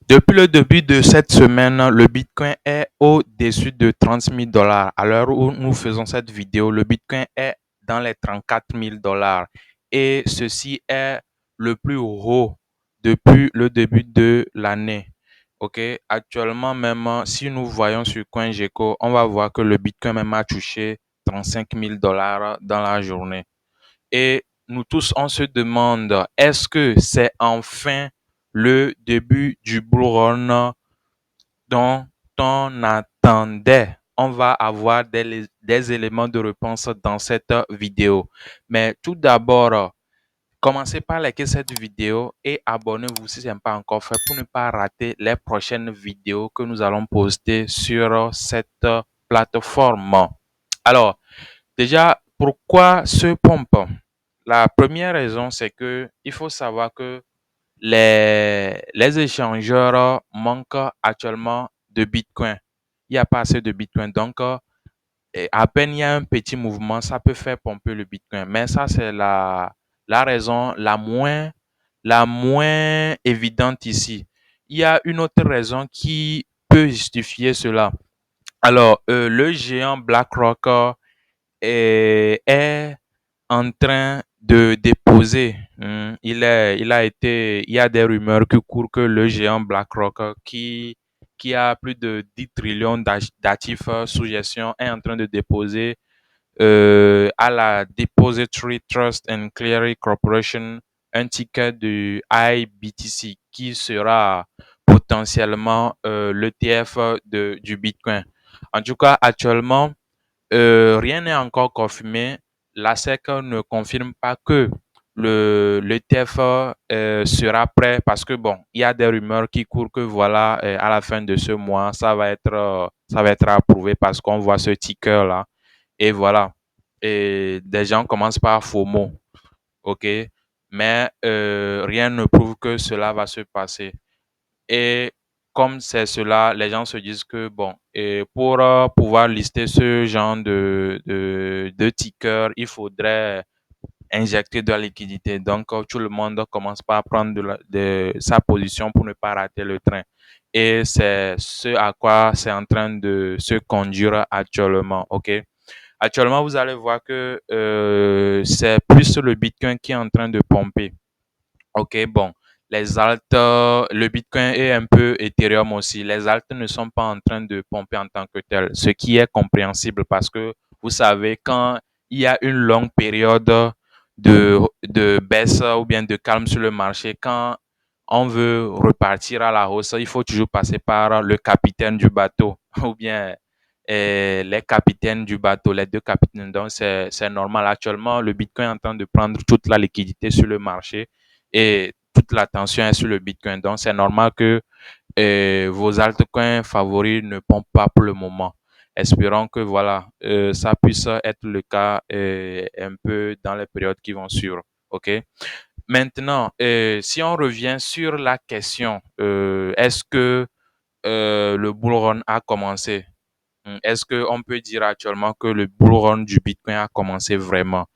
Depuis le début de cette semaine, le Bitcoin est au-dessus de 30 000 dollars. À l'heure où nous faisons cette vidéo, le Bitcoin est dans les 34 000 dollars. Et ceci est le plus haut depuis le début de l'année. OK? Actuellement, même si nous voyons sur CoinGecko, on va voir que le Bitcoin même a touché 35 000 dollars dans la journée. Et nous tous, on se demande, est-ce que c'est enfin le début du bull run dont on attendait? On va avoir des éléments de réponse dans cette vidéo. Mais tout d'abord, commencez par liker cette vidéo et abonnez-vous si ce n'est pas encore fait pour ne pas rater les prochaines vidéos que nous allons poster sur cette plateforme. Alors, déjà, pourquoi ce pompe? La première raison, c'est que il faut savoir que les échangeurs manquent actuellement de Bitcoin. Il n'y a pas assez de Bitcoin. Donc, à peine il y a un petit mouvement, ça peut faire pomper le Bitcoin. Mais ça, c'est la raison la moins évidente ici. Il y a une autre raison qui peut justifier cela. Alors, le géant BlackRock est en train de déposer. Il y a des rumeurs qui courent que le géant BlackRock, qui a plus de 10 trillions d'actifs sous gestion, est en train de déposer à la Depository Trust and Clearing Corporation un ticket du IBTC qui sera potentiellement l'ETF du Bitcoin. En tout cas, actuellement, rien n'est encore confirmé. La SEC ne confirme pas que le TF sera prêt parce que bon, il y a des rumeurs qui courent que voilà, à la fin de ce mois, ça va être approuvé parce qu'on voit ce ticker là. Et voilà. Et des gens commencent par FOMO. OK? Mais rien ne prouve que cela va se passer. Et comme c'est cela, les gens se disent que, bon, et pour pouvoir lister ce genre de ticker, il faudrait injecter de la liquidité. Donc, tout le monde commence par prendre de sa position pour ne pas rater le train. Et c'est ce à quoi c'est en train de se conduire actuellement. OK? Actuellement, vous allez voir que c'est plus le Bitcoin qui est en train de pomper. Ok, bon, les alts, le Bitcoin est un peu Ethereum aussi. Les alts ne sont pas en train de pomper en tant que tel, ce qui est compréhensible parce que vous savez, quand il y a une longue période de baisse ou bien de calme sur le marché, quand on veut repartir à la hausse, il faut toujours passer par le capitaine du bateau ou bien les capitaines du bateau, les deux capitaines. Donc, c'est normal. Actuellement, le Bitcoin est en train de prendre toute la liquidité sur le marché et toute l'attention est sur le Bitcoin. Donc, c'est normal que vos altcoins favoris ne pompent pas pour le moment. Espérons que voilà, ça puisse être le cas un peu dans les périodes qui vont suivre. OK? Maintenant, si on revient sur la question, est-ce que le bull run a commencé? Est-ce qu'on peut dire actuellement que le bull run du Bitcoin a commencé vraiment?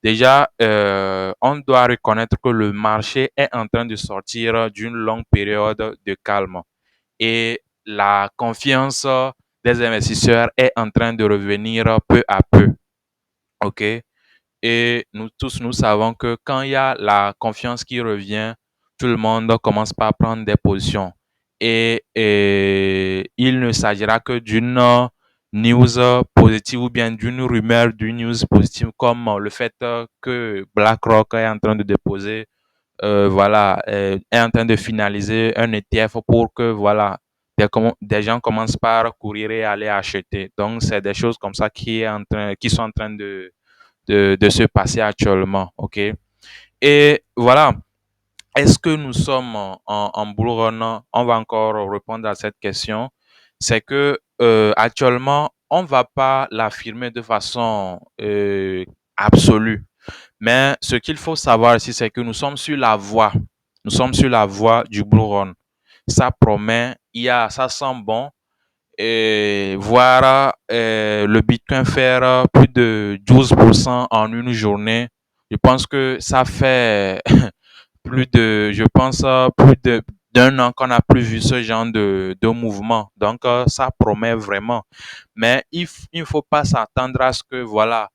Déjà, on doit reconnaître que le marché est en train de sortir d'une longue période de calme et la confiance des investisseurs est en train de revenir peu à peu. OK? Et nous tous, nous savons que quand il y a la confiance qui revient, tout le monde commence par prendre des positions. Et il ne s'agira que d'une news positive ou bien d'une rumeur d'une news positive comme le fait que BlackRock est en train de déposer, voilà, est en train de finaliser un ETF pour que, voilà, des gens commencent par courir et aller acheter. Donc, c'est des choses comme ça qui sont en train de se passer actuellement. OK? Et voilà. Est-ce que nous sommes en bull run? On va encore répondre à cette question. C'est que actuellement, on ne va pas l'affirmer de façon absolue. Mais ce qu'il faut savoir ici, c'est que nous sommes sur la voie. Nous sommes sur la voie du bull run. Ça promet, ça sent bon et voir le Bitcoin faire plus de 12% en une journée, je pense que ça fait plus de, je pense, plus d'un an qu'on n'a plus vu ce genre de mouvement. Donc, ça promet vraiment. Mais il ne faut pas s'attendre à ce que, voilà,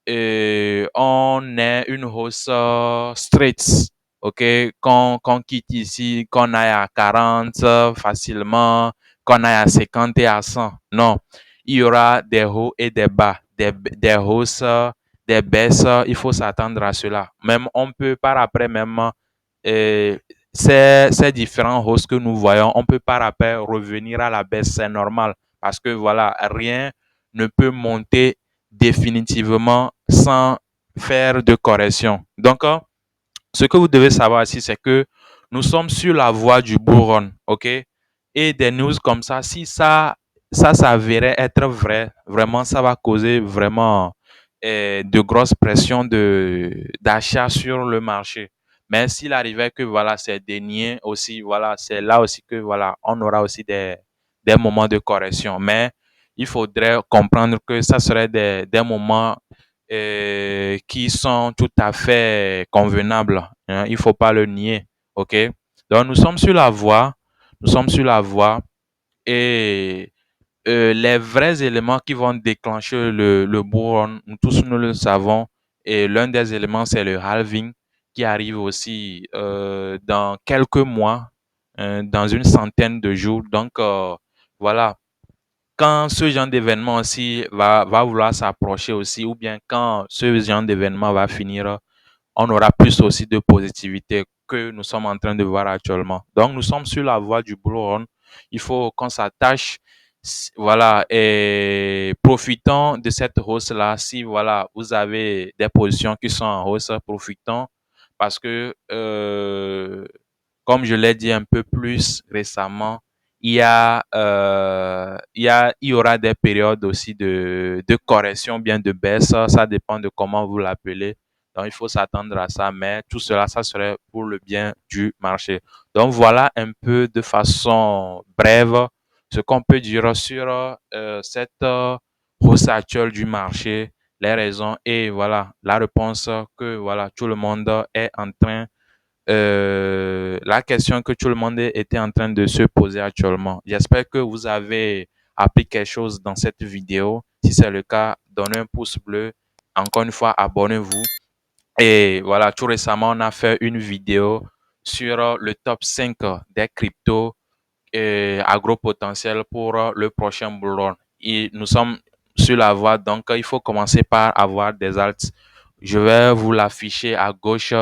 on ait une hausse straight, ok, qu'on quitte ici, qu'on aille à 40 facilement, qu'on aille à 50 et à 100. Non, il y aura des hauts et des bas, des hausses, des baisses, il faut s'attendre à cela. Même on peut par après même euh, ces différents hausses que nous voyons, on peut par après revenir à la baisse, c'est normal parce que voilà, rien ne peut monter définitivement sans faire de correction. Donc, ce que vous devez savoir ici, c'est que nous sommes sur la voie du bull run, ok? Et des news comme ça, si ça s'avérait être vrai, vraiment, ça va causer vraiment de grosses pressions d'achat sur le marché. Mais s'il arrivait que voilà, c'est dénié aussi, voilà, c'est là aussi que voilà, on aura aussi des moments de correction. Mais il faudrait comprendre que ça serait des moments qui sont tout à fait convenables, hein. Il faut pas le nier. OK? Donc, nous sommes sur la voie et les vrais éléments qui vont déclencher le bull run, nous tous nous le savons. Et l'un des éléments, c'est le halving qui arrive aussi dans quelques mois, dans une centaine de jours. Donc, voilà, quand ce genre d'événement aussi va vouloir s'approcher aussi, ou bien quand ce genre d'événement va finir, on aura plus aussi de positivité que nous sommes en train de voir actuellement. Donc, nous sommes sur la voie du bull run. Il faut qu'on s'attache, voilà, et profitons de cette hausse-là. Si, voilà, vous avez des positions qui sont en hausse, profitons parce que comme je l'ai dit un peu plus récemment, il y aura des périodes aussi de correction, bien de baisse. Ça dépend de comment vous l'appelez. Donc, il faut s'attendre à ça, mais tout cela, ça serait pour le bien du marché. Donc, voilà un peu de façon brève ce qu'on peut dire sur cette hausse actuelle du marché, les raisons et voilà la réponse que voilà tout le monde est en train la question que tout le monde était en train de se poser actuellement. J'espère que vous avez appris quelque chose dans cette vidéo. Si c'est le cas, donnez un pouce bleu. Encore une fois, abonnez-vous. Et voilà, tout récemment, on a fait une vidéo sur le top 5 des cryptos à gros potentiel pour le prochain bull run. Et nous sommes sur la voie, donc il faut commencer par avoir des alts. Je vais vous l'afficher à gauche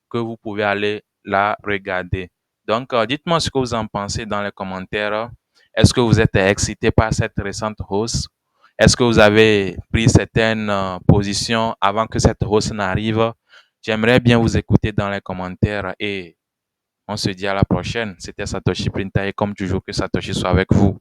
que vous pouvez aller la regarder. Donc, dites-moi ce que vous en pensez dans les commentaires. Est-ce que vous êtes excité par cette récente hausse? Est-ce que vous avez pris certaines positions avant que cette hausse n'arrive? J'aimerais bien vous écouter dans les commentaires et on se dit à la prochaine. C'était Satoshi Printa et comme toujours que Satoshi soit avec vous.